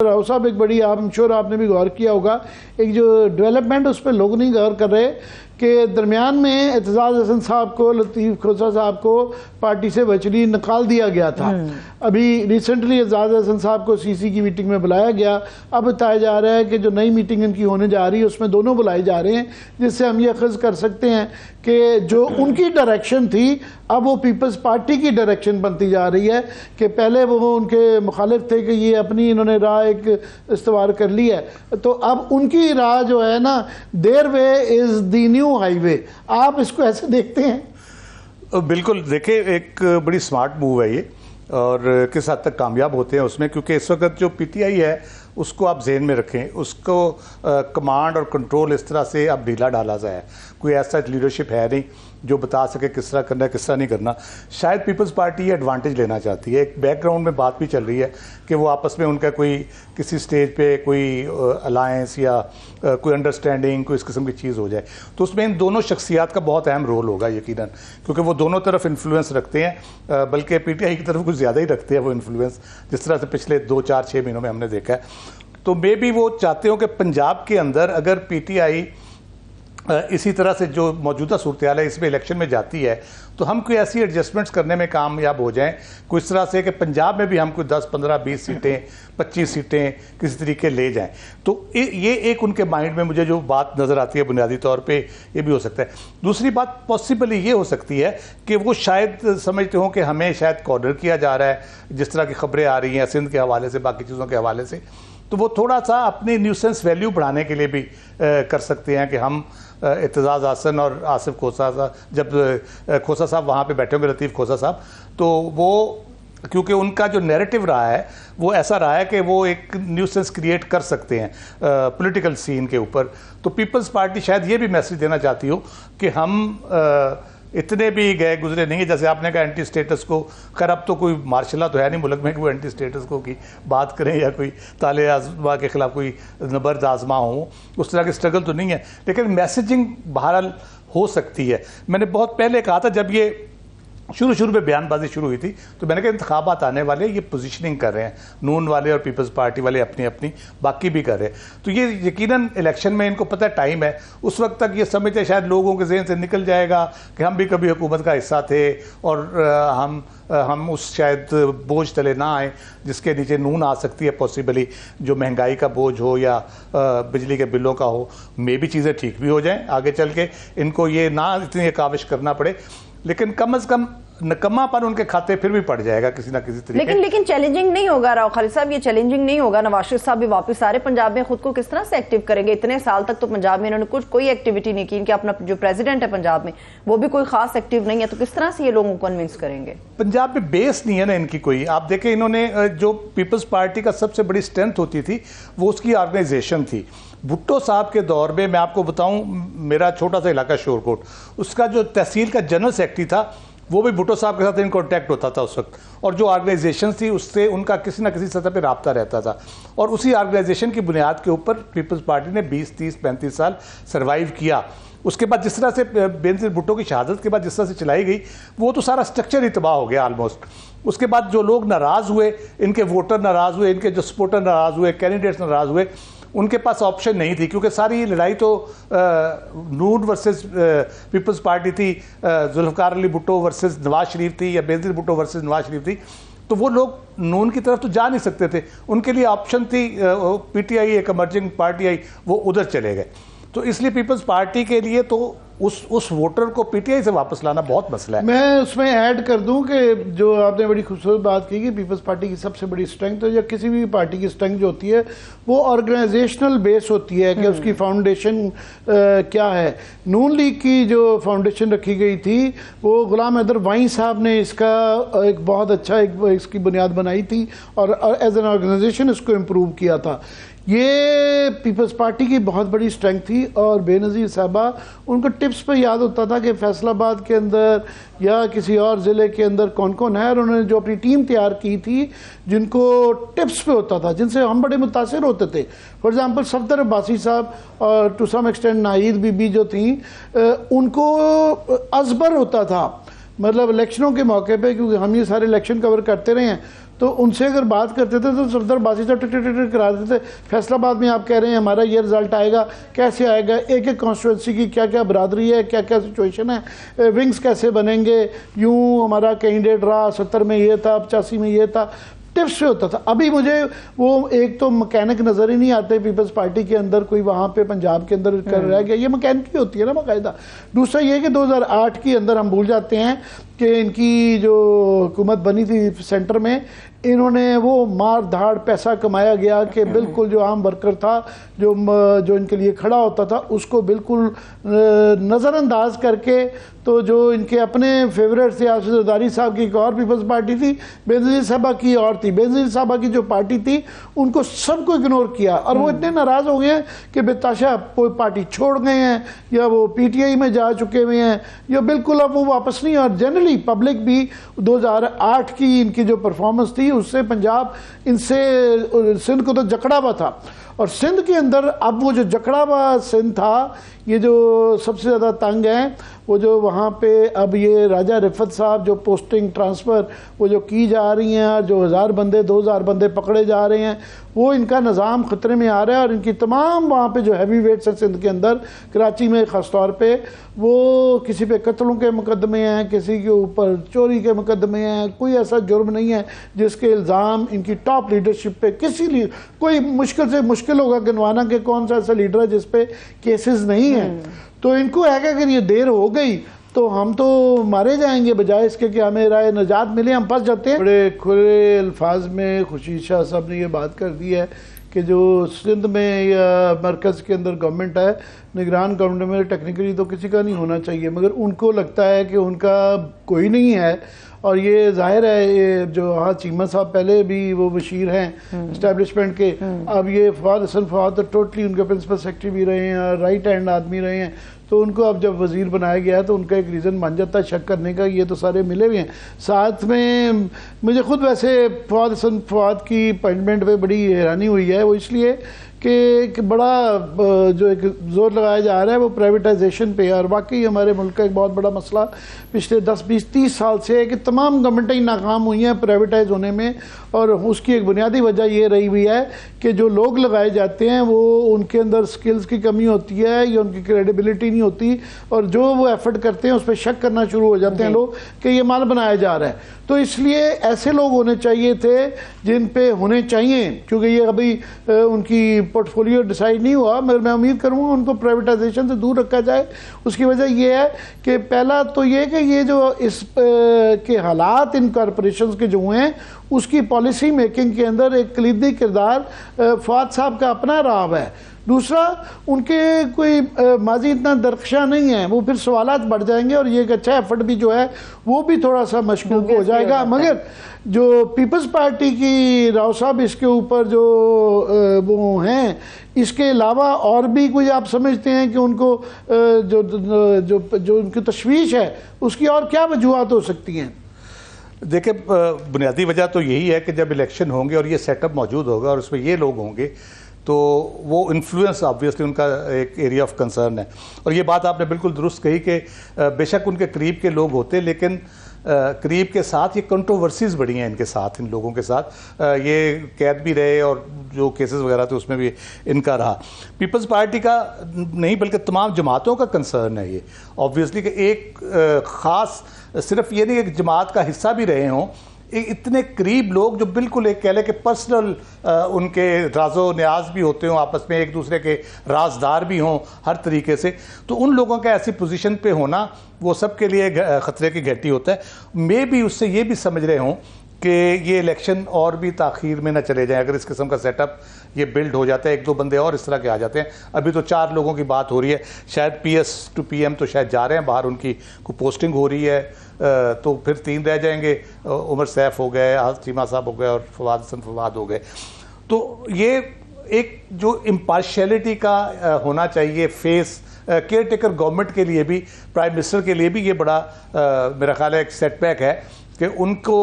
राव साहब एक बड़ी, आप श्योर आपने भी गौर किया होगा, एक जो डेवलपमेंट उस पर लोग नहीं गौर कर रहे कि दरमियान में एतजाज हसन साहब को, लतीफ़ खोसा साहब को पार्टी से वर्चुअली निकाल दिया गया था। अभी रिसेंटली एतजाज हसन साहब को सीसी की मीटिंग में बुलाया गया। अब बताया जा रहा है कि जो नई मीटिंग इनकी होने जा रही है उसमें दोनों बुलाए जा रहे हैं, जिससे हम ये अखज़ कर सकते हैं कि जो उनकी डायरेक्शन थी अब वो पीपल्स पार्टी की डायरेक्शन बनती जा रही है। कि पहले वो उनके मुखालिफ थे कि ये अपनी इन्होंने राह एक इस्तवार कर ली है, तो अब उनकी राह जो है ना, their way is the new highway. आप इसको ऐसे देखते हैं? बिल्कुल, देखिए एक बड़ी स्मार्ट मूव है ये, और किस हद तक कामयाब होते हैं उसमें, क्योंकि इस वक्त जो पीटीआई है उसको आप जहन में रखें, उसको कमांड और कंट्रोल इस तरह से अब ढीला डाला जाए, कोई ऐसा लीडरशिप है नहीं जो बता सके किस तरह करना है किस तरह नहीं करना। शायद पीपल्स पार्टी ये एडवांटेज लेना चाहती है। एक बैकग्राउंड में बात भी चल रही है कि वो आपस में उनका कोई किसी स्टेज पे कोई अलायंस या कोई अंडरस्टैंडिंग, कोई इस किस्म की चीज़ हो जाए, तो उसमें इन दोनों शख्सियात का बहुत अहम रोल होगा यकीनन, क्योंकि वो दोनों तरफ इन्फ्लुएंस रखते हैं, बल्कि पीटीआई की तरफ कुछ ज़्यादा ही रखते हैं वो इन्फ्लुएंस, जिस तरह से पिछले 2-4-6 महीनों में हमने देखा है। तो मे भी वो चाहते हो कि पंजाब के अंदर अगर पीटीआई इसी तरह से जो मौजूदा सूरत हाल है इसमें इलेक्शन में जाती है, तो हम कोई ऐसी एडजस्टमेंट्स करने में कामयाब हो जाएं कोई इस तरह से कि पंजाब में भी हम कोई 10, 15, 20 सीटें, 25 सीटें किसी तरीके ले जाएं। तो ये एक उनके माइंड में मुझे जो बात नज़र आती है बुनियादी तौर पे, ये भी हो सकता है। दूसरी बात पॉसिबली ये हो सकती है कि वो शायद समझते हों कि हमें शायद कॉर्नर किया जा रहा है, जिस तरह की खबरें आ रही हैं सिंध के हवाले से, बाकी चीज़ों के हवाले से, तो वो थोड़ा सा अपनी न्यूसेंस वैल्यू बढ़ाने के लिए भी कर सकते हैं कि हम एतजाज हसन और आसिफ खोसा साहब, जब खोसा साहब वहाँ पे बैठे होंगे, लतीफ़ खोसा साहब, तो वो क्योंकि उनका जो नैरेटिव रहा है वो ऐसा रहा है कि वो एक न्यूसेंस क्रिएट कर सकते हैं पॉलिटिकल सीन के ऊपर। तो पीपल्स पार्टी शायद ये भी मैसेज देना चाहती हो कि हम इतने भी गए गुजरे नहीं है, जैसे आपने कहा एंटी स्टेटस को। खैर अब तो कोई मार्शला तो है नहीं मुल्क में कि वो एंटी स्टेटस को की बात करें या कोई ताले आजमा के खिलाफ कोई नबर्द आजमा हो, उस तरह की स्ट्रगल तो नहीं है, लेकिन मैसेजिंग बहरहाल हो सकती है। मैंने बहुत पहले कहा था, जब ये शुरू में बयानबाजी शुरू हुई थी, तो मैंने कहा इंतखाबात आने वाले ये पोजीशनिंग कर रहे हैं, नून वाले और पीपल्स पार्टी वाले अपनी अपनी, बाकी भी कर रहे हैं। तो ये यकीनन इलेक्शन में इनको पता है टाइम है, उस वक्त तक ये समझते शायद लोगों के जहन से निकल जाएगा कि हम भी कभी हुकूमत का हिस्सा थे और हम उस शायद बोझ तले ना आए जिसके नीचे नून आ सकती है पॉसिबली, जो महंगाई का बोझ हो या बिजली के बिलों का हो। मे भी चीज़ें ठीक भी हो जाएं आगे चल के, इनको ये ना इतनी काविश करना पड़े, लेकिन कम से कम नकम्मापन उनके खाते फिर भी पड़ जाएगा किसी ना किसी तरीके। लेकिन चैलेंजिंग नहीं होगा राव खालिद साहब, ये चैलेंजिंग नहीं होगा? नवाज शरीफ साहब भी वापस आ रहे, पंजाब में खुद को किस तरह से एक्टिव करेंगे? इतने साल तक तो पंजाब में इन्होंने कोई एक्टिविटी नहीं की, इनके अपना जो प्रेसिडेंट है पंजाब में वो भी कोई खास एक्टिव नहीं है, तो किस तरह से ये लोगों को कन्विंस करेंगे? पंजाब में बेस नहीं है ना इनकी कोई। आप देखें, इन्होंने जो पीपल्स पार्टी का सबसे बड़ी स्ट्रेंथ होती थी वो उसकी ऑर्गेनाइजेशन थी। भुट्टो साहब के दौर में, मैं आपको बताऊं, मेरा छोटा सा इलाका शोरकोट, उसका जो तहसील का जनरल सेक्रेटरी था वो भी भुट्टो साहब के साथ इन कॉन्टैक्ट होता था उस वक्त, और जो ऑर्गेनाइजेशन थी उससे उनका किसी ना किसी सतह पे राब्ता रहता था, और उसी ऑर्गेनाइजेशन की बुनियाद के ऊपर पीपल्स पार्टी ने 20, 30, 35 साल सर्वाइव किया। उसके बाद जिस तरह से बेनज़ीर भुट्टो की शहादत के बाद जिस तरह से चलाई गई, वो तो सारा स्ट्रक्चर ही तबाह हो गया ऑलमोस्ट। उसके बाद जो लोग नाराज़ हुए, इनके वोटर नाराज़ हुए, इनके जो सपोर्टर नाराज़ हुए, कैंडिडेट्स नाराज़ हुए, उनके पास ऑप्शन नहीं थी, क्योंकि सारी लड़ाई तो नून वर्सेस पीपल्स पार्टी थी, जुल्फ़िकार अली भुट्टो वर्सेस नवाज शरीफ थी, या बेनज़ीर भुट्टो वर्सेस नवाज शरीफ थी। तो वो लोग नून की तरफ तो जा नहीं सकते थे, उनके लिए ऑप्शन थी पीटीआई, एक इमर्जिंग पार्टी आई, वो उधर चले गए। तो इसलिए पीपल्स पार्टी के लिए तो उस वोटर को पीटीआई से वापस लाना बहुत मसला है। मैं उसमें ऐड कर दूं कि जो आपने बड़ी खूबसूरत बात की कि पीपल्स पार्टी की सबसे बड़ी स्ट्रेंथ है, या किसी भी पार्टी की स्ट्रेंथ जो होती है वो ऑर्गेनाइजेशनल बेस होती है कि उसकी फाउंडेशन क्या है। नून लीग की जो फाउंडेशन रखी गई थी वो गुलाम हैदर वाई साहब ने इसका एक बहुत अच्छा इसकी बुनियाद बनाई थी और एज एन ऑर्गेनाइजेशन इसको इम्प्रूव किया था। ये पीपल्स पार्टी की बहुत बड़ी स्ट्रेंथ थी, और बेनज़ीर साहबा उनको टिप्स पे याद होता था कि फैसलाबाद के अंदर या किसी और ज़िले के अंदर कौन कौन है, और उन्होंने जो अपनी टीम तैयार की थी जिनको टिप्स पे होता था, जिनसे हम बड़े मुतासिर होते थे। फॉर एग्ज़ाम्पल सफदर अब्बासी साहब और टू सम एक्सटेंट नाहिद बीबी जो थी, उनको अजबर होता था, मतलब इलेक्शनों के मौके पे, क्योंकि हम ये सारे इलेक्शन कवर करते रहे हैं, तो उनसे अगर बात करते थे तो सरदार बासी साहब टिक टिक टिक करा देते थे। फैसलाबाद में आप कह रहे हैं हमारा ये रिजल्ट आएगा, कैसे आएगा, एक एक कॉन्स्टिट्यूंसी की क्या क्या बरादरी है, क्या क्या सिचुएशन है, विंग्स कैसे बनेंगे, यूँ हमारा कैंडिडेट रहा 70 में ये था, 85 में ये था, टिप्स से होता था। अभी मुझे वो एक तो मैकेनिक नजर ही नहीं आते पीपल्स पार्टी के अंदर, कोई वहां पे पंजाब के अंदर कर रहा है, ये मैकेनिक ही होती है ना बाकायदा। दूसरा ये कि 2008 के अंदर हम भूल जाते हैं कि इनकी जो हुकूमत बनी थी सेंटर में, इन्होंने वो मार धाड़ पैसा कमाया गया कि बिल्कुल जो आम वर्कर था, जो इनके लिए खड़ा होता था, उसको बिल्कुल नज़रअंदाज करके, तो जो इनके अपने फेवरेट थे आसिफ जरदारी साहब की एक और पीपल्स पार्टी थी, बेनज़ीर साहबा की और थी, बेनज़ीर साहबा की जो पार्टी थी उनको सबको इग्नोर किया और वो इतने नाराज़ हो गए हैं कि बेताशा पार्टी छोड़ गए हैं या वो पीटीआई में जा चुके हुए हैं या बिल्कुल अब वो वापस नहीं। और जनरली पब्लिक भी 2008 की इनकी जो परफॉर्मेंस थी उससे पंजाब इनसे सिंध को तो जकड़ा हुआ था, और सिंध के अंदर अब वो जो जकड़ा हुआ सिंध था, ये जो सबसे ज़्यादा तंग है वो जो वहाँ पे अब ये राजा रिफत साहब जो पोस्टिंग ट्रांसफ़र वो जो की जा रही हैं और जो 1000 बंदे 2000 बंदे पकड़े जा रहे हैं, वो इनका निज़ाम ख़तरे में आ रहा है। और इनकी तमाम वहाँ पे जो हैवी वेट्स हैं सिंध के अंदर, कराची में ख़ास तौर पे, वो किसी पे कत्लों के मुकदमे हैं, किसी के ऊपर चोरी के मुकदमे हैं, कोई ऐसा जुर्म नहीं है जिसके इल्ज़ाम इनकी टॉप लीडरशिप पे किसी लिए, कोई मुश्किल से मुश्किल होगा गिनवाना कि कौन सा ऐसा लीडर है जिस पे केसेस नहीं है। तो इनको है कि अगर ये देर हो गई तो हम तो मारे जाएंगे, बजाय इसके कि हमें राय नजात मिले, हम फंस जाते हैं। बड़े खुले अल्फाज में खुर्शीद शाह साहब ने ये बात कर दी है कि जो सिंध में या मरकज़ के अंदर गवर्नमेंट है, निगरान गवर्नमेंट में टेक्निकली तो किसी का नहीं होना चाहिए, मगर उनको लगता है कि उनका कोई नहीं है। और ये जाहिर है, ये जो हाँ चीमा साहब पहले भी वो वजीर हैं इस्टेब्लिशमेंट के, अब ये फवाद हसन फवाद तो टोटली उनके प्रिंसिपल सेक्रेटरी भी रहे हैं और राइट हैंड आदमी रहे हैं, तो उनको अब जब वजीर बनाया गया तो उनका एक रीज़न बन जाता है शक करने का, ये तो सारे मिले हुए हैं। साथ में मुझे खुद वैसे फवाद हसन फवाद की अपॉइंटमेंट पे बड़ी हैरानी हुई है, वो इसलिए कि बड़ा जो एक जोर लगाया जा रहा है वो प्राइवेटाइजेशन पे है। और वाकई हमारे मुल्क का एक बहुत बड़ा मसला पिछले 10, 20, 30 साल से है कि तमाम गवर्नमेंटें नाकाम हुई हैं प्राइवेटाइज होने में, और उसकी एक बुनियादी वजह ये रही हुई है कि जो लोग लगाए जाते हैं वो उनके अंदर स्किल्स की कमी होती है या उनकी क्रेडिबिलिटी नहीं होती, और जो वो एफर्ट करते हैं उस पर शक करना शुरू हो जाते हैं लोग कि ये माल बनाया जा रहा है। तो इसलिए ऐसे लोग होने चाहिए थे जिन पे होने चाहिए, क्योंकि ये अभी उनकी पोर्टफोलियो डिसाइड नहीं हुआ, मगर मैं उम्मीद करूँगा उनको प्राइवेटाइजेशन से दूर रखा जाए। उसकी वजह ये है कि पहला तो ये कि ये जो इस के हालात इन कॉरपोरेशंस के जो हुए हैं उसकी पॉलिसी मेकिंग के अंदर एक कलीदी किरदार फवाद साहब का अपना रहा है। दूसरा, उनके कोई माजी इतना दरख्शां नहीं है, वो फिर सवालात बढ़ जाएंगे और ये एक अच्छा एफर्ट भी जो है वो भी थोड़ा सा मशकूक हो जाएगा। मगर जो पीपल्स पार्टी की राव साहब इसके ऊपर जो वो हैं, इसके अलावा और भी कोई आप समझते हैं कि उनको जो जो जो उनकी तशवीश है उसकी और क्या वजूहत हो सकती हैं? देखिए, बुनियादी वजह तो यही है कि जब इलेक्शन होंगे और ये सेटअप मौजूद होगा और उसमें ये लोग होंगे तो वो इन्फ्लुएंस ऑब्वियसली उनका एक एरिया ऑफ कंसर्न है। और ये बात आपने बिल्कुल दुरुस्त कही कि बेशक उनके करीब के लोग होते, लेकिन करीब के साथ ये कंट्रोवर्सीज बढ़ी हैं इनके साथ, इन लोगों के साथ। ये कैद भी रहे और जो केसेस वगैरह थे उसमें भी इनका रहा। पीपल्स पार्टी का नहीं बल्कि तमाम जमातों का कंसर्न है ये ऑब्वियसली कि एक ख़ास, सिर्फ ये नहीं कि जमात का हिस्सा भी रहे हों, इतने करीब लोग जो बिल्कुल एक कह लें कि पर्सनल उनके राजो न्याज भी होते हों, आपस में एक दूसरे के राजदार भी हों हर तरीके से, तो उन लोगों का ऐसी पोजीशन पे होना वो सब के लिए ख़तरे की घंटी होता है। मे भी उससे ये भी समझ रहे हों कि ये इलेक्शन और भी ताख़ीर में ना चले जाएं। अगर इस किस्म का सेटअप ये बिल्ड हो जाता है, एक दो बंदे और इस तरह के आ जाते हैं। अभी तो 4 लोगों की बात हो रही है, शायद PS to PM तो शायद जा रहे हैं बाहर, उनकी कोई पोस्टिंग हो रही है, तो फिर 3 रह जाएंगे, उमर सैफ हो गए, चीमा साहब हो गए और फवाद हसन फवाद हो गए। तो ये एक जो इम्पार्शियलिटी का होना चाहिए फेस केयर टेकर गवर्नमेंट के लिए भी, प्राइम मिनिस्टर के लिए भी ये बड़ा मेरा ख्याल है एक सेटबैक है कि उनको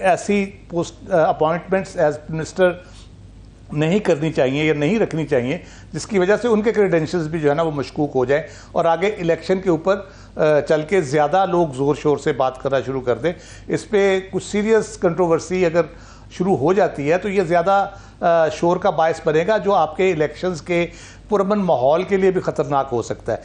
ऐसी पोस्ट अपॉइंटमेंट्स एज मिनिस्टर नहीं करनी चाहिए या नहीं रखनी चाहिए जिसकी वजह से उनके क्रेडेंशियल्स भी जो है ना वो मशकूक हो जाए और आगे इलेक्शन के ऊपर चल के ज़्यादा लोग ज़ोर शोर से बात करना शुरू कर दें, इस पर कुछ सीरियस कंट्रोवर्सी अगर शुरू हो जाती है तो ये ज़्यादा शोर का बायस बनेगा, जो आपके इलेक्शंस के पुरअमन माहौल के लिए भी ख़तरनाक हो सकता है।